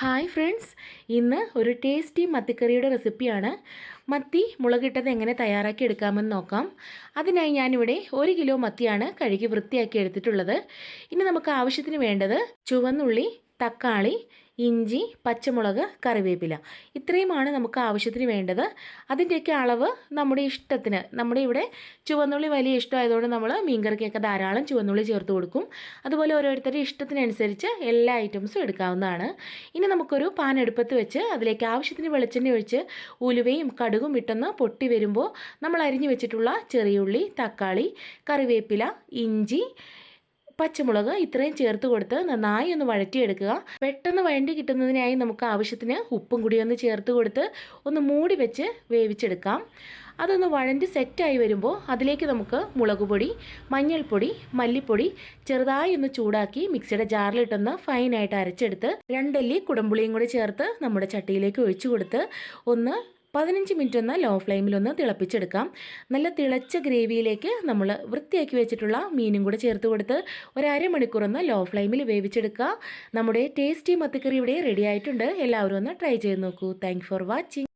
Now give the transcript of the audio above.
Hi friends, ഇന്ന് ഒരു tasty മത്തിക്കറിയുടെ റെസിപ്പിയാണ്. മത്തി മുളകിട്ടത് എങ്ങനെ തയ്യാറാക്കി എടുക്കാമെന്ന് നോക്കാം. അതിനായി ഞാനിവിടെ 1 കിലോ മത്തിയാണ് കഴുകി വൃത്തിയാക്കി എടുത്തിട്ടുള്ളത്. ഇനി നമുക്ക് ആവശ്യത്തിന് വേണ്ടത് ചുവന്നുള്ളി, തക്കാളി, ഇഞ്ചി, പച്ചമുളക്, കറിവേപ്പില. ഇത്രയുമാണ് നമുക്ക് ആവശ്യത്തിന് വേണ്ടത്. അതിൻ്റെയൊക്കെ അളവ് നമ്മുടെ ഇഷ്ടത്തിന്. നമ്മുടെ ഇവിടെ ചുവന്നുള്ളി വലിയ ഇഷ്ടമായതുകൊണ്ട് നമ്മൾ മീൻകറിക്കൊക്കെ ധാരാളം ചുവന്നുള്ളി ചേർത്ത് കൊടുക്കും. അതുപോലെ ഓരോരുത്തരുടെ ഇഷ്ടത്തിനനുസരിച്ച് എല്ലാ ഐറ്റംസും എടുക്കാവുന്നതാണ്. ഇനി നമുക്കൊരു പാൻ അടുപ്പത്ത് വെച്ച് അതിലേക്ക് ആവശ്യത്തിന് വെളിച്ചെണ്ണ ഒഴിച്ച് ഉലുവയും കടുകും ഇട്ടൊന്ന് പൊട്ടി വരുമ്പോൾ നമ്മൾ അരിഞ്ഞു വെച്ചിട്ടുള്ള ചെറിയ ഉള്ളി, തക്കാളി, കറിവേപ്പില, ഇഞ്ചി, പച്ചമുളക് ഇത്രയും ചേർത്ത് കൊടുത്ത് നന്നായി ഒന്ന് വഴറ്റിയെടുക്കുക. പെട്ടെന്ന് വഴണ്ടി കിട്ടുന്നതിനായി നമുക്ക് ആവശ്യത്തിന് ഉപ്പും കൂടി ഒന്ന് ചേർത്ത് കൊടുത്ത് ഒന്ന് മൂടി വെച്ച് വേവിച്ചെടുക്കാം. അതൊന്ന് വഴണ്ടി സെറ്റായി വരുമ്പോൾ അതിലേക്ക് നമുക്ക് മുളക് പൊടി, മഞ്ഞൾപ്പൊടി, മല്ലിപ്പൊടി ചെറുതായി ഒന്ന് ചൂടാക്കി മിക്സിയുടെ ജാറിലിട്ടൊന്ന് ഫൈനായിട്ട് അരച്ചെടുത്ത് 2 അല്ലി കുടംപുളിയും കൂടി ചേർത്ത് നമ്മുടെ ചട്ടിയിലേക്ക് ഒഴിച്ചു കൊടുത്ത് ഒന്ന് 15 മിനിറ്റ് ഒന്ന് ലോ ഫ്ലെയിമിലൊന്ന് തിളപ്പിച്ചെടുക്കാം. നല്ല തിളച്ച ഗ്രേവിയിലേക്ക് നമ്മൾ വൃത്തിയാക്കി വെച്ചിട്ടുള്ള മീനും കൂടെ ചേർത്ത് കൊടുത്ത് ഒരു അരമണിക്കൂർ ഒന്ന് ലോ ഫ്ലെയിമിൽ വേവിച്ചെടുക്കുക. നമ്മുടെ ടേസ്റ്റി മത്തിക്കറി ഇവിടെ റെഡി ആയിട്ടുണ്ട്. എല്ലാവരും ഒന്ന് ട്രൈ ചെയ്ത് നോക്കൂ. Thank for watching.